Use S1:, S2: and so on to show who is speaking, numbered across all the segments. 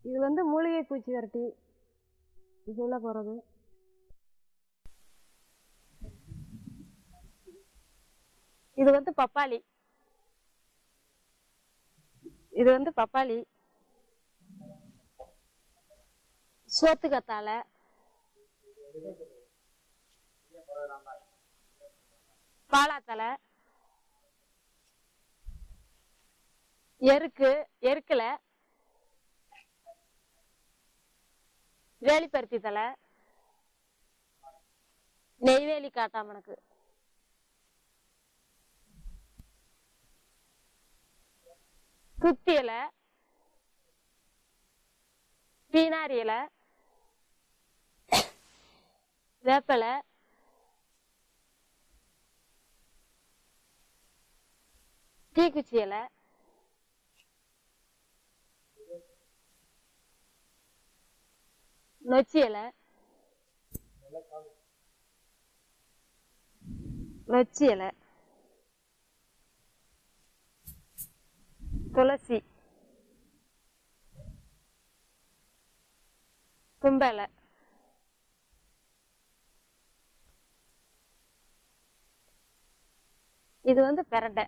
S1: இது வந்து மூலிகை பூச்சி விரட்டி சொல்ல போகிறது. இது வந்து பப்பாளி. இது வந்து பப்பாளி, சோத்துக்கத்தாழை, பாலாத்தலை, எருக்குல, வேலிப்பருத்தி தலை, நெய்வேலி காட்டாமணக்கு, துத்தி இலை, பீனாரி இலை, வேப்பலை, தீக்குச்சி இலை, நொச்சி இலை, துளசி, தும்பலை, இது வந்து பிரண்டை.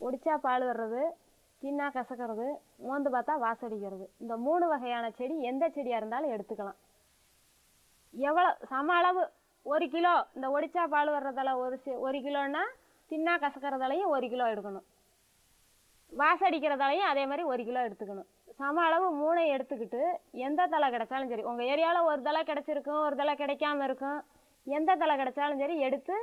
S1: ஒடிச்சா பால் வர்றது, தின்னா கசக்கிறது, மோந்து பார்த்தா வாசடிக்கிறது. இந்த 3 வகையான செடி எந்த செடியாக இருந்தாலும் எடுத்துக்கலாம். எவ்வளோ சம அளவு 1 கிலோ இந்த ஒடிச்சா பால் வர்றதால 1 கிலோன்னா தின்னா கசக்கிறதாலையும் 1 கிலோ எடுக்கணும். வாசடிக்கிறதாலையும் அதே மாதிரி 1 கிலோ எடுத்துக்கணும். சம அளவு 3 எடுத்துக்கிட்டு எந்த தலை கிடைச்சாலும் சரி, உங்கள் ஏரியாவில் ஒரு தலை கிடைச்சிருக்கும், ஒரு தலை கிடைக்காம இருக்கும், எந்த தலை கிடைச்சாலும் சரி எடுத்து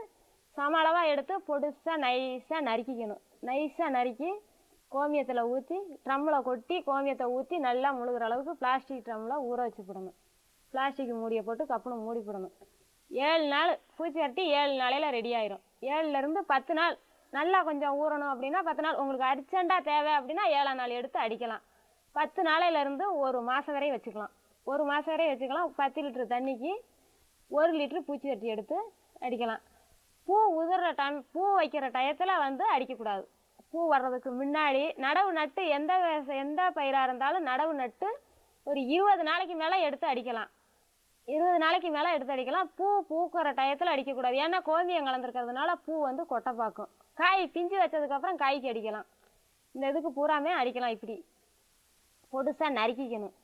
S1: சம அளவாக எடுத்து பொடுசாக நைஸாக நறுக்கிக்கணும். நைஸாக நறுக்கி கோமியத்தில் ஊற்றி ட்ரம்மில் கொட்டி கோமியத்தை ஊற்றி நல்லா முழுகிற அளவுக்கு பிளாஸ்டிக் ட்ரம்மில் ஊற வச்சு போடணும். பிளாஸ்டிக் மூடியை போட்டு கப்புனு மூடி போடணும். 7 நாள் பூச்சி வரட்டி 7 நாளையில் ரெடி ஆயிரும். 7லேருந்து 10 நாள் நல்லா கொஞ்சம் ஊறணும் அப்படின்னா 10 நாள். உங்களுக்கு அர்ஜெண்டாக தேவை அப்படின்னா 7ஆம் நாள் எடுத்து அடிக்கலாம். 10 நாளையிலேருந்து 1 மாதம் வரை வச்சுக்கலாம். 1 மாதம் வரை வச்சுக்கலாம். 10 லிட்டர் தண்ணிக்கு 1 லிட்டர் பூச்சி வரட்டி எடுத்து அடிக்கலாம். பூ உதிர்ற டைம், பூ வைக்கிற டயத்தில் வந்து அடிக்கக்கூடாது. பூ வர்றதுக்கு முன்னாடி நடவு நட்டு எந்த பயிராக இருந்தாலும் நடவு நட்டு ஒரு 20 நாளைக்கு மேலே எடுத்து அடிக்கலாம். 20 நாளைக்கு மேலே எடுத்து அடிக்கலாம். பூ பூக்கிற டயத்தில் அடிக்கக்கூடாது. ஏன்னா கோமியம் கலந்துருக்கிறதுனால பூ வந்து கொட்டை பார்க்கும். காய் பிஞ்சு வச்சதுக்கப்புறம் காய்க்கு அடிக்கலாம். இந்த இதுக்கு பூராமே அடிக்கலாம். இப்படி பொடுசாக நறுக்கிக்கணும்.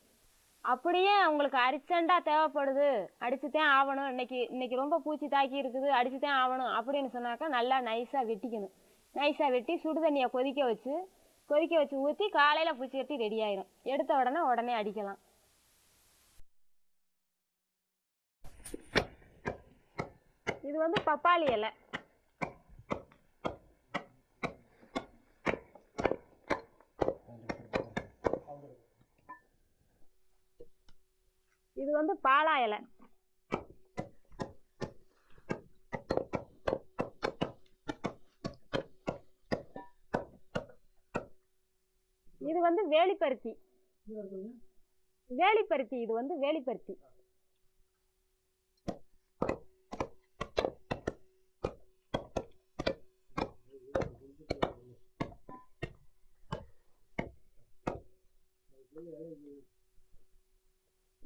S1: அப்படியே உங்களுக்கு அர்ஜெண்டாக தேவைப்படுது, அடிச்சுதான் ஆகணும், இன்னைக்கு ரொம்ப பூச்சி தாக்கி இருக்குது, அடிச்சுதான் ஆகணும் அப்படின்னு சொன்னாக்கா நல்லா நைஸாக வெட்டிக்கணும். நைஸாக வெட்டி சுடு தண்ணியை கொதிக்க வச்சு ஊற்றி காலையில் பூச்சி வெட்டி ரெடி ஆயிரும். எடுத்த உடனே அடிக்கலாம். இது வந்து பப்பாளி இலை. இது வந்து பாலா இலை. இது வந்து வேலிப்பருத்தி. இது வந்து வேலிப்பருத்தி.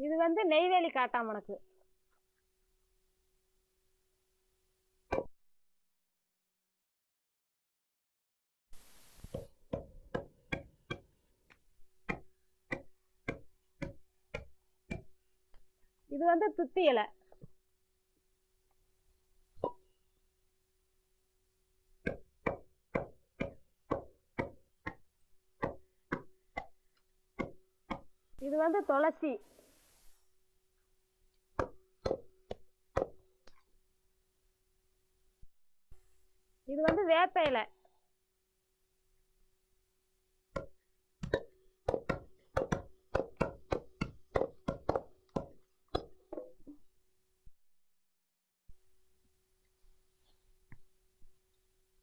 S1: இது வந்து நெய்வேலி காட்டாமணக்கு. இது வந்து துத்தி இலை. இது வந்து துளசி. இது வந்து வேப்ப இலை.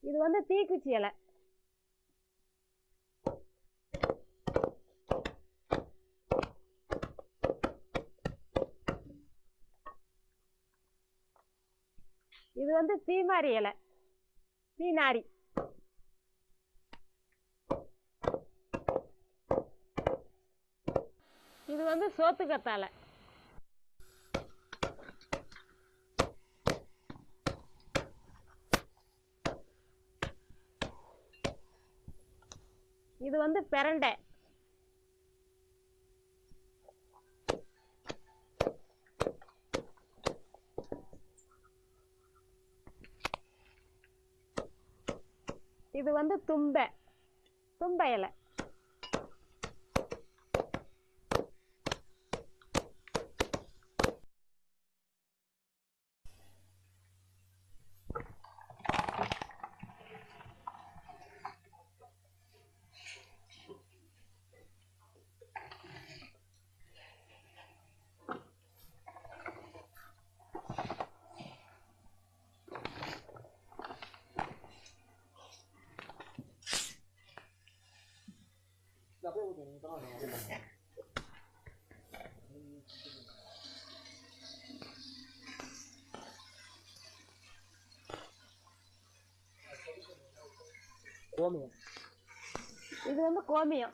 S1: இது வந்து தீக்குச்சி இலை. இது வந்து தீமாரி இலை, தீநாரி. இது வந்து சோத்துக்கத்தாழை. இது வந்து பிரண்டை. இது வந்து தும்பை, தும்பை இலை.
S2: கோமியம்.
S1: இது வந்து கோமியம்.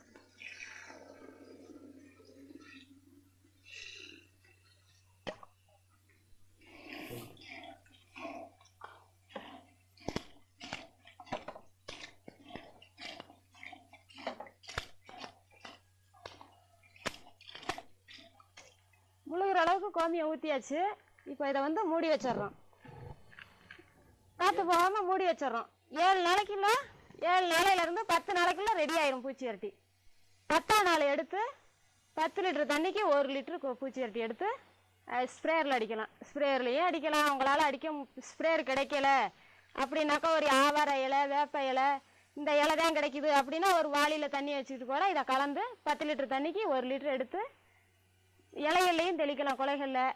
S1: முழுகிற அளவுக்கு கோமியம் ஊற்றியாச்சு. இப்போ இதை வந்து மூடி வச்சிடறோம். காற்று போகாமல் மூடி வச்சிடறோம். 7 நாளைக்குள்ள 7 நாளையிலேருந்து 10 நாளைக்குள்ள ரெடி ஆயிரும் பூச்சி விரட்டி. 10ஆம் நாள் எடுத்து 10 லிட்டர் தண்ணிக்கு 1 லிட்டரு பூச்சி விரட்டி எடுத்து ஸ்ப்ரேயரில் அடிக்கலாம். ஸ்ப்ரேயர்லேயும் அடிக்கலாம். உங்களால் அடிக்க ஸ்ப்ரேயர் கிடைக்கல அப்படின்னாக்கா ஒரு ஆவார இலை, வேப்ப இலை, இந்த இலை தான் கிடைக்குது அப்படின்னா ஒரு வாளியில் தண்ணி வச்சுக்கிட்டு கூட இதை கலந்து 10 லிட்டர் தண்ணிக்கு 1 லிட்டர் எடுத்து இலைகள்லையும் தெளிக்கலாம். கொலைகளில்